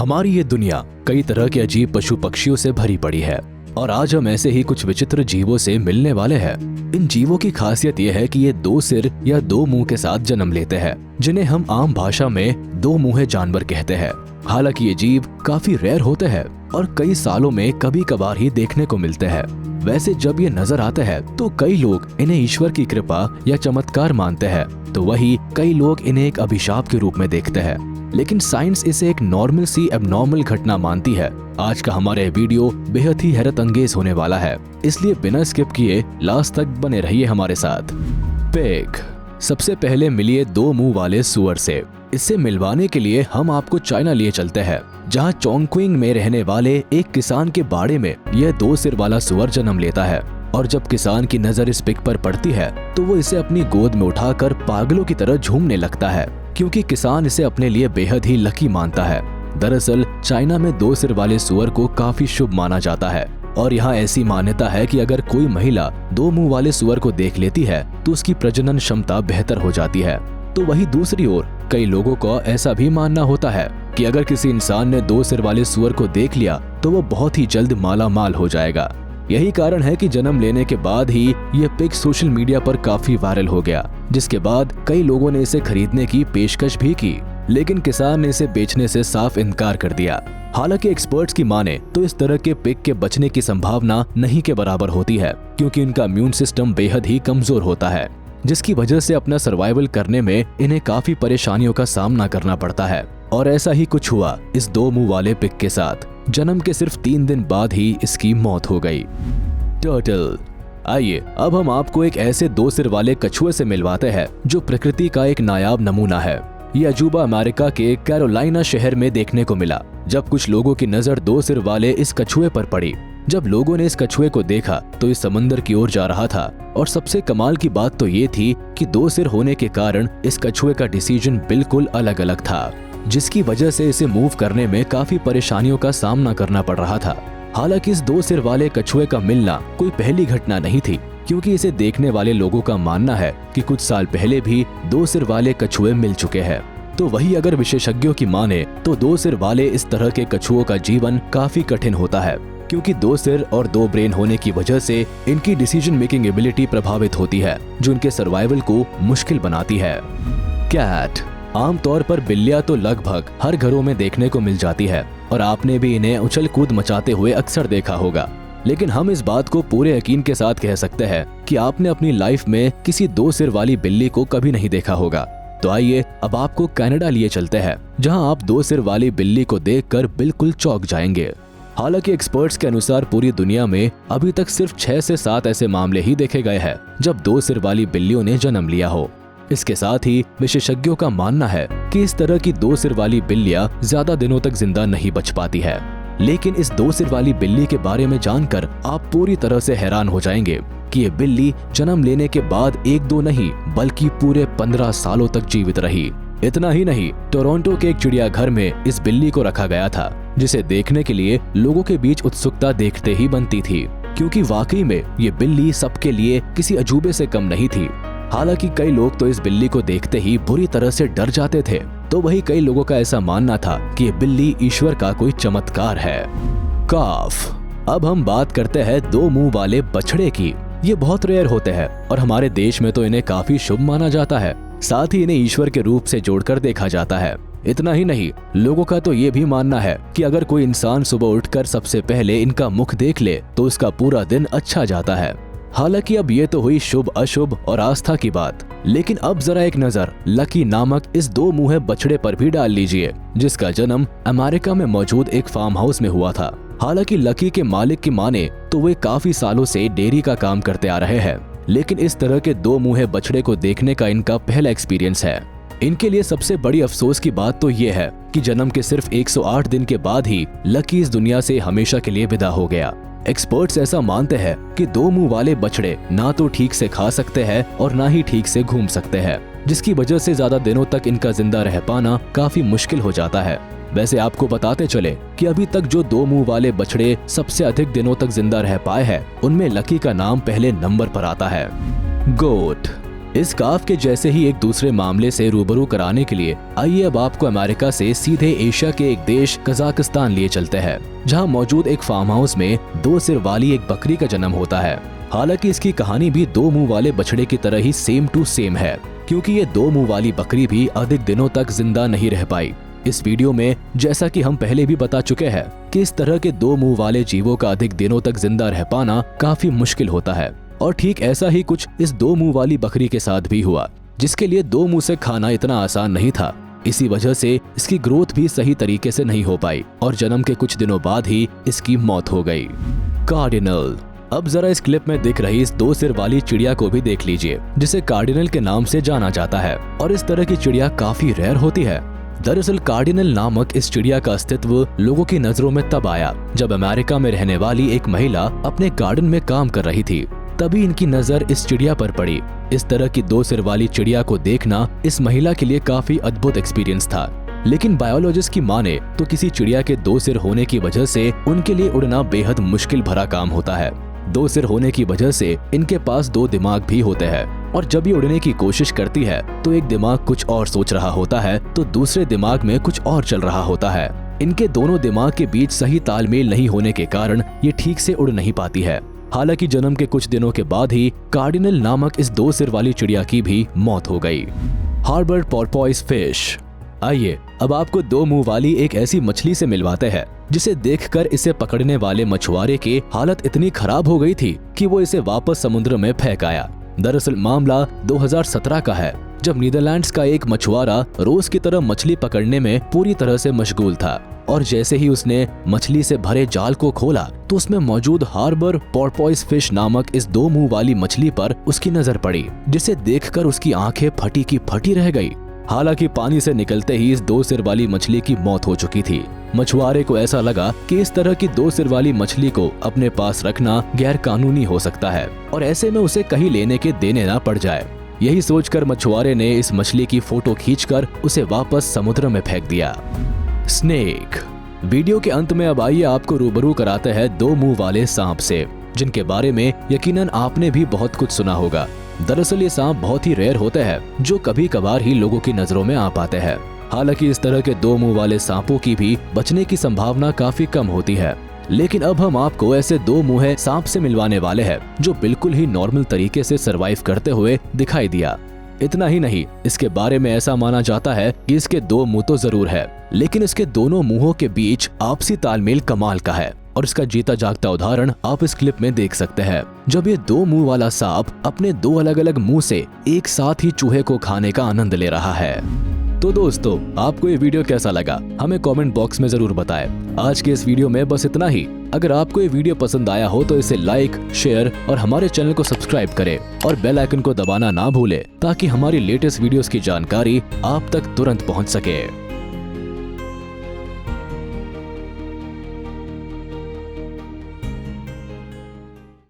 हमारी ये दुनिया कई तरह के अजीब पशु पक्षियों से भरी पड़ी है और आज हम ऐसे ही कुछ विचित्र जीवों से मिलने वाले हैं। इन जीवों की खासियत ये है कि ये दो सिर या दो मुंह के साथ जन्म लेते हैं, जिन्हें हम आम भाषा में दो मुंहे जानवर कहते हैं। हालांकि ये जीव काफी रेयर होते हैं और कई सालों में कभी कभार ही देखने को मिलते हैं। वैसे जब ये नजर आते हैं तो कई लोग इन्हें ईश्वर की कृपा या चमत्कार मानते हैं, तो वही कई लोग इन्हें एक अभिशाप के रूप में देखते हैं। लेकिन साइंस इसे एक नॉर्मल सी एबनॉर्मल घटना मानती है। आज का हमारा वीडियो बेहद ही हैरत अंगेज होने वाला है, इसलिए बिना स्किप किए लास्ट तक बने रहिए हमारे साथ। पिग सबसे पहले मिलिए दो मुंह वाले सुअर से। इससे मिलवाने के लिए हम आपको चाइना लिए चलते हैं, जहां चोंगक्विंग में रहने वाले एक किसान के बाड़े में यह दो सिर वाला सुअर जन्म लेता है। और जब किसान की नजर इस पिग पर पड़ती है तो वो इसे अपनी गोद में उठाकर पागलों की तरह झूमने लगता है, क्योंकि किसान इसे अपने लिए बेहद ही लकी मानता है। दरअसल चाइना में दो सिर वाले सुअर को काफी शुभ माना जाता है और यहाँ ऐसी मान्यता है कि अगर कोई महिला दो मुंह वाले सुअर को देख लेती है तो उसकी प्रजनन क्षमता बेहतर हो जाती है। तो वही दूसरी ओर कई लोगों को ऐसा भी मानना होता है कि अगर किसी इंसान ने दो सिर वाले सुअर को देख लिया तो वो बहुत ही जल्द माला माल हो जाएगा। यही कारण है कि जन्म लेने के बाद ही ये पिग सोशल मीडिया पर काफी वायरल हो गया, जिसके बाद कई लोगों ने इसे खरीदने की पेशकश भी की, लेकिन किसान ने इसे बेचने से साफ इनकार कर दिया। हालांकि एक्सपर्ट्स की माने तो इस तरह के पिग के बचने की संभावना नहीं के बराबर होती है, क्योंकि इनका इम्यून सिस्टम बेहद ही कमजोर होता है, जिसकी वजह से अपना सर्वाइवल करने में इन्हें काफी परेशानियों का सामना करना पड़ता है। और ऐसा ही कुछ हुआ इस दो मुंह वाले पिग के साथ। जन्म के सिर्फ 3 दिन बाद ही इसकी मौत हो गई। टर्टल। आइए अब हम आपको एक ऐसे दो सिर वाले कछुए से मिलवाते हैं जो प्रकृति का एक नायाब नमूना है। ये अजूबा अमेरिका के कैरोलिना शहर में देखने को मिला, जब कुछ लोगों की नजर दो सिर वाले इस कछुए पर पड़ी। जब लोगों ने इस कछुए को देखा तो इस समंदर की ओर जा रहा था, और सबसे कमाल की बात तो ये थी कि दो सिर होने के कारण इस कछुए का डिसीजन बिल्कुल अलग अलग था, जिसकी वजह से इसे मूव करने में काफी परेशानियों का सामना करना पड़ रहा था। हालांकि इस दो सिर वाले कछुए का मिलना कोई पहली घटना नहीं थी, क्योंकि इसे देखने वाले लोगों का मानना है कि कुछ साल पहले भी दो सिर वाले कछुए मिल चुके हैं। तो वही अगर विशेषज्ञों की माने तो दो सिर वाले इस तरह के कछुओं का जीवन काफी कठिन होता है, क्योंकि दो सिर और दो ब्रेन होने की वजह से इनकी डिसीजन मेकिंग एबिलिटी प्रभावित होती है, जो उनके सर्वाइवल को मुश्किल बनाती है। कैट। आमतौर पर बिल्लियां तो लगभग हर घरों में देखने को मिल जाती है और आपने भी इन्हें उछल कूद मचाते हुए अक्सर देखा होगा, लेकिन हम इस बात को पूरे यकीन के साथ कह सकते हैं कि आपने अपनी लाइफ में किसी दो सिर वाली बिल्ली को कभी नहीं देखा होगा। तो आइए अब आपको कनाडा लिए चलते हैं, जहां आप दो सिर वाली बिल्ली को देखकर बिल्कुल चौंक जाएंगे। हालांकि एक्सपर्ट्स के अनुसार पूरी दुनिया में अभी तक सिर्फ 6 से 7 ऐसे मामले ही देखे गए हैं जब दो सिर वाली बिल्लियों ने जन्म लिया हो। इसके साथ ही विशेषज्ञों का मानना है कि इस तरह की दो सिर वाली बिल्लियां ज्यादा दिनों तक जिंदा नहीं बच पाती है। लेकिन इस दो सिर वाली बिल्ली के बारे में जानकर आप पूरी तरह से हैरान हो जाएंगे कि ये बिल्ली जन्म लेने के बाद 1-2 नहीं बल्कि पूरे 15 सालों तक जीवित रही। इतना ही नहीं, टोरंटो के एक चिड़ियाघर में इस बिल्ली को रखा गया था, जिसे देखने के लिए लोगों के बीच उत्सुकता देखते ही बनती थी, क्योंकि वाकई में ये बिल्ली सबके लिए किसी अजूबे से कम नहीं थी। हालांकि कई लोग तो इस बिल्ली को देखते ही बुरी तरह से डर जाते थे, तो वही कई लोगों का ऐसा मानना था कि ये बिल्ली ईश्वर का कोई चमत्कार है। काफ। अब हम बात करते हैं दो मुंह वाले बछड़े की। ये बहुत रेयर होते हैं और हमारे देश में तो इन्हें काफी शुभ माना जाता है, साथ ही इन्हें ईश्वर के रूप से जोड़कर देखा जाता है। इतना ही नहीं, लोगों का तो ये भी मानना है कि अगर कोई इंसान सुबह उठकर सबसे पहले इनका मुख देख ले तो उसका पूरा दिन अच्छा जाता है। हालांकि अब ये तो हुई शुभ अशुभ और आस्था की बात, लेकिन अब जरा एक नजर लकी नामक इस दो मुंहे बछड़े पर भी डाल लीजिए, जिसका जन्म अमेरिका में मौजूद एक फार्म हाउस में हुआ था। हालांकि लकी के मालिक की माने तो वे काफी सालों से डेयरी का काम करते आ रहे हैं, लेकिन इस तरह के दो मुंहे बछड़े को देखने का इनका पहला एक्सपीरियंस है। इनके लिए सबसे बड़ी अफसोस की बात तो ये है कि जन्म के सिर्फ 108 दिन के बाद ही लकी इस दुनिया से हमेशा के लिए विदा हो गया। एक्सपर्ट्स ऐसा मानते हैं कि दो मुंह वाले बछड़े ना तो ठीक से खा सकते हैं और ना ही ठीक से घूम सकते हैं, जिसकी वजह से ज्यादा दिनों तक इनका जिंदा रह पाना काफी मुश्किल हो जाता है। वैसे आपको बताते चले कि अभी तक जो दो मुंह वाले बछड़े सबसे अधिक दिनों तक जिंदा रह पाए हैं, उनमें लकी का नाम पहले नंबर पर आता है। गोट। इस काफ के जैसे ही एक दूसरे मामले से रूबरू कराने के लिए आइए अब आपको अमेरिका से सीधे एशिया के एक देश कजाकिस्तान लिए चलते हैं, जहां मौजूद एक फार्म हाउस में 2 सिर वाली एक बकरी का जन्म होता है। हालांकि इसकी कहानी भी 2 मुंह वाले बछड़े की तरह ही सेम टू सेम है, क्योंकि ये 2 मुंह वाली बकरी भी अधिक दिनों तक जिंदा नहीं रह पाई। इस वीडियो में जैसा कि हम पहले भी बता चुके हैं कि इस तरह के 2 मुंह वाले जीवों का अधिक दिनों तक जिंदा रह पाना काफी मुश्किल होता है, और ठीक ऐसा ही कुछ इस 2 मुंह वाली बकरी के साथ भी हुआ, जिसके लिए 2 मुंह से खाना इतना आसान नहीं था। इसी वजह से इसकी ग्रोथ भी सही तरीके से नहीं हो पाई और जन्म के कुछ दिनों बाद ही इसकी मौत हो गई। कार्डिनल। अब जरा इस क्लिप में दिख रही इस 2 सिर वाली चिड़िया को भी देख लीजिए, जिसे कार्डिनल के नाम से जाना जाता है, और इस तरह की चिड़िया काफी रेयर होती है। दरअसल कार्डिनल नामक इस चिड़िया का अस्तित्व लोगों की नजरों में तब आया जब अमेरिका में रहने वाली एक महिला अपने गार्डन में काम कर रही थी। तभी इनकी नजर इस चिड़िया पर पड़ी। इस तरह की 2 सिर वाली चिड़िया को देखना इस महिला के लिए काफी अद्भुत एक्सपीरियंस था। लेकिन बायोलॉजिस्ट की माने तो किसी चिड़िया के 2 सिर होने की वजह से उनके लिए उड़ना बेहद मुश्किल भरा काम होता है। 2 सिर होने की वजह से इनके पास 2 दिमाग भी होते हैं, और जब ये उड़ने की कोशिश करती है तो एक दिमाग कुछ और सोच रहा होता है तो दूसरे दिमाग में कुछ और चल रहा होता है। इनके दोनों दिमाग के बीच सही तालमेल नहीं होने के कारण ये ठीक से उड़ नहीं पाती है। हालांकि जन्म के कुछ दिनों के बाद ही कार्डिनल नामक इस 2 सिर वाली चिड़िया की भी मौत हो गई। Harbour porpoise fish. आइए अब आपको 2 मुंह वाली एक ऐसी मछली से मिलवाते हैं जिसे देखकर इसे पकड़ने वाले मछुआरे की हालत इतनी खराब हो गई थी कि वो इसे वापस समुद्र में फेंक आया। दरअसल मामला 2017 का है, जब नीदरलैंड्स का एक मछुआरा रोज की तरह मछली पकड़ने में पूरी तरह से मशगूल था, और जैसे ही उसने मछली से भरे जाल को खोला तो उसमें मौजूद हार्बर पोर्पोइस फिश नामक इस 2 मुंह वाली मछली पर उसकी नजर पड़ी, जिसे देखकर उसकी आंखें फटी की फटी रह गई। हालांकि पानी से निकलते ही इस 2 सिर वाली मछली की मौत हो चुकी थी। मछुआरे को ऐसा लगा कि इस तरह की 2 सिर वाली मछली को अपने पास रखना गैर कानूनी हो सकता है, और ऐसे में उसे कहीं लेने के देने ना पड़ जाए। यही सोचकर मछुआरे ने इस मछली की फोटो खींचकर उसे वापस समुद्र में फेंक दिया। स्नेक। वीडियो के अंत में अब आइए आपको रूबरू कराते हैं 2 मुंह वाले सांप से, जिनके बारे में यकीनन आपने भी बहुत कुछ सुना होगा। दरअसल ये सांप बहुत ही रेयर होते हैं, जो कभी कभार ही लोगों की नजरों में आ पाते हैं। हालांकि इस तरह के 2 मुंह वाले सांपों की भी बचने की संभावना काफी कम होती है। लेकिन अब हम आपको ऐसे 2 मुंहे सांप से मिलवाने वाले हैं जो बिल्कुल ही नॉर्मल तरीके से सरवाइव करते हुए दिखाई दिया। इतना ही नहीं, इसके बारे में ऐसा माना जाता है कि इसके 2 मुंह तो जरूर है, लेकिन इसके दोनों मुंहों के बीच आपसी तालमेल कमाल का है, और इसका जीता जागता उदाहरण आप इस क्लिप में देख सकते हैं, जब ये 2 मुंह वाला सांप अपने 2 अलग अलग मुंह से एक साथ ही चूहे को खाने का आनंद ले रहा है। तो दोस्तों, आपको ये वीडियो कैसा लगा हमें कमेंट बॉक्स में जरूर बताएं। आज के इस वीडियो में बस इतना ही। अगर आपको ये वीडियो पसंद आया हो तो इसे लाइक, शेयर और हमारे चैनल को सब्सक्राइब करें, और बेल आइकन को दबाना ना भूलें ताकि हमारी लेटेस्ट वीडियोस की जानकारी आप तक तुरंत पहुंच सके।